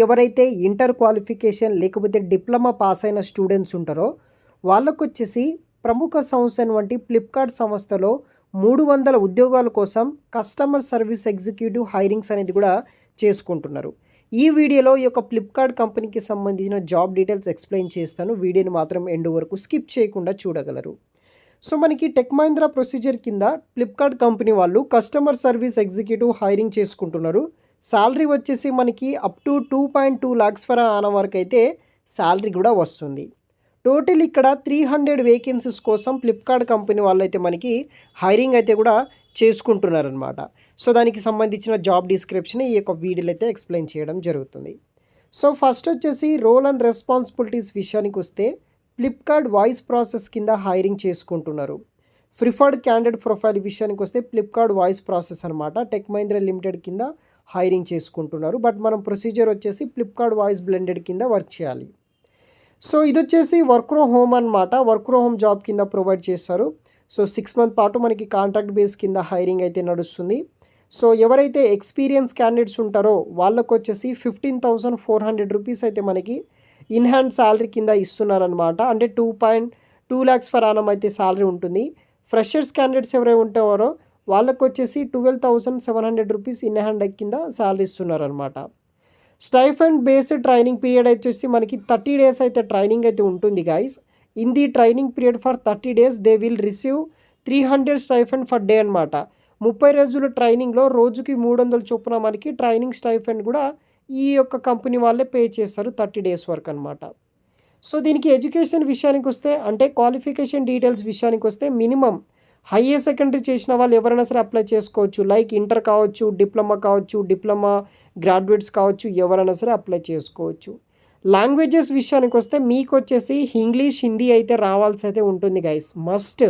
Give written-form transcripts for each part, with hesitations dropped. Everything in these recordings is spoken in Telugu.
ఎవరైతే ఇంటర్ క్వాలిఫికేషన్ లేకపోతే డిప్లొమా పాస్ అయిన స్టూడెంట్స్ ఉంటారో వాళ్ళకొచ్చేసి ప్రముఖ సంస్థ వంటి ఫ్లిప్కార్ట్ సంస్థలో 300 ఉద్యోగాల కోసం కస్టమర్ సర్వీస్ ఎగ్జిక్యూటివ్ హైరింగ్స్ అనేది కూడా చేసుకుంటున్నారు. ఈ వీడియోలో ఈ యొక్క ఫ్లిప్కార్ట్ కంపెనీకి సంబంధించిన జాబ్ డీటెయిల్స్ ఎక్స్ప్లెయిన్ చేస్తాను. వీడియోని మాత్రం ఎండ్ వరకు స్కిప్ చేయకుండా చూడగలరు. సో మనకి టెక్ మహీంద్రా ప్రొసీజర్ కింద ఫ్లిప్కార్ట్ కంపెనీ వాళ్ళు కస్టమర్ సర్వీస్ ఎగ్జిక్యూటివ్ హైరింగ్ చేసుకుంటున్నారు. శాలరీ వచ్చేసి మనకి అప్ టు 2.2 lakhs ఫర్ ఆన వరకు అయితే శాలరీ కూడా వస్తుంది. టోటల్ ఇక్కడ 300 వేకెన్సీస్ కోసం ఫ్లిప్కార్ట్ కంపెనీ వాళ్ళు అయితే మనకి హైరింగ్ అయితే కూడా చేసుకుంటున్నారనమాట. సో దానికి సంబంధించిన జాబ్ డిస్క్రిప్షన్ ఈ యొక్క వీడియోలో అయితే ఎక్స్ప్లెయిన్ చేయడం జరుగుతుంది. సో ఫస్ట్ వచ్చేసి రోల్ అండ్ రెస్పాన్సిబిలిటీస్ విషయానికి వస్తే ఫ్లిప్కార్ట్ వాయిస్ ప్రాసెస్ కింద హైరింగ్ చేసుకుంటున్నారు. ప్రిఫర్డ్ క్యాండిడేట్ ప్రొఫైల్ విషయానికి వస్తే ఫ్లిప్కార్ట్ వాయిస్ ప్రాసెస్ అనమాట టెక్ మహీంద్రా లిమిటెడ్ కింద హైరింగ్ చేసుకుంటున్నారు. బట్ మనం ప్రొసీజర్ వచ్చేసి ఫ్లిప్కార్ట్ వాయిస్ బ్లెండెడ్ కింద వర్క్ చేయాలి. సో ఇది వచ్చేసి వర్క్ ఫ్రమ్ హోమ్ అనమాట. వర్క్ ఫ్రమ్ హోమ్ జాబ్ కింద ప్రొవైడ్ చేస్తారు. సో 6 month పాటు మనకి కాంట్రాక్ట్ బేస్ కింద హైరింగ్ అయితే నడుస్తుంది. సో ఎవరైతే ఎక్స్పీరియన్స్ క్యాండిడేట్స్ ఉంటారో వాళ్ళకు వచ్చేసి 15,400 రూపీస్ అయితే మనకి ఇన్ హ్యాండ్ శాలరీ కింద ఇస్తున్నారనమాట. అంటే 2.2 lakhs ఫర్ ఆనం అయితే శాలరీ ఉంటుంది. ఫ్రెషర్స్ క్యాండిడేట్స్ ఎవరైతే ఉంటారో వాళ్ళకు వచ్చేసి 12,700 రూపీస్ ఇన్ హ్యాండ్ కింద శాలరీ ఇస్తున్నారనమాట. స్టైఫండ్ బేస్డ్ ట్రైనింగ్ పీరియడ్ వచ్చేసి మనకి 30 days అయితే ట్రైనింగ్ అయితే ఉంటుంది guys. In the training period for 30 days they will receive 300 stipend for day అనమాట. 30 రోజుల ట్రైనింగ్లో రోజుకి 300 చొప్పున మనకి ట్రైనింగ్ స్టైఫండ్ కూడా ఈ యొక్క కంపెనీ వాళ్ళే పే చేస్తారు 30 days వరకు అనమాట. సో దీనికి ఎడ్యుకేషన్ విషయానికి వస్తే అంటే క్వాలిఫికేషన్ డీటెయిల్స్ విషయానికి వస్తే మినిమం హయ్యర్ సెకండరీ చేసిన వాళ్ళు ఎవరైనా సరే అప్లై చేసుకోవచ్చు. లైక్ ఇంటర్ కావచ్చు, డిప్లొమా కావచ్చు, డిప్లొమా గ్రాడ్యుయేట్స్ కావచ్చు, ఎవరైనా సరే అప్లై చేసుకోవచ్చు. లాంగ్వేజెస్ విషయానికి వస్తే మీకు వచ్చేసి ఇంగ్లీష్, హిందీ అయితే రావాల్సి అయితే ఉంటుంది గైస్. మస్ట్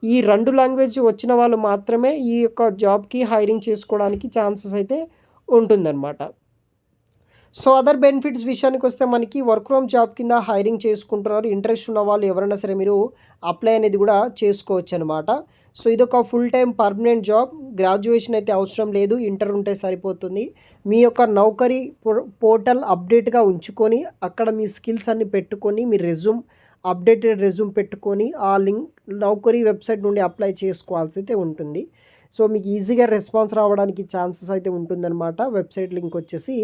ఈ 2 లాంగ్వేజ్ వచ్చిన వాళ్ళు మాత్రమే ఈ యొక్క జాబ్కి హైరింగ్ చేసుకోవడానికి ఛాన్సెస్ అయితే ఉంటుందన్నమాట. సో అదర్ బెనిఫిట్స్ విషయానికి వస్తే మనకి వర్క్ ఫ్రమ్ జాబ్ కింద హైరింగ్ చేసుకుంటున్నారు. ఇంట్రెస్ట్ ఉన్న వాళ్ళు ఎవరైనా సరే మీరు అప్లై అనేది కూడా చేసుకోవచ్చు అనమాట. సో ఇదొక full time permanent job. Graduation అయితే అవసరం లేదు, ఇంటర్ ఉంటే సరిపోతుంది. మీ యొక్క నౌకరీ పోర్టల్ అప్డేట్గా ఉంచుకొని అక్కడ మీ స్కిల్స్ అన్ని పెట్టుకొని మీ అప్డేటెడ్ రెజ్యూమ్ పెట్టుకొని ఆ లింక్ నౌకరీ వెబ్సైట్ నుండి అప్లై చేసుకోవాల్సి అయితే ఉంటుంది. సో మీకు ఈజీగా రెస్పాన్స్ రావడానికి ఛాన్సెస్ అయితే ఉంటుందన్నమాట. వెబ్సైట్ లింక్ వచ్చేసి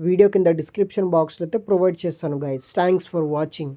వీడియో కింద డిస్క్రిప్షన్ బాక్స్లో అయితే ప్రొవైడ్ చేస్తాను గైస్. Thanks for watching.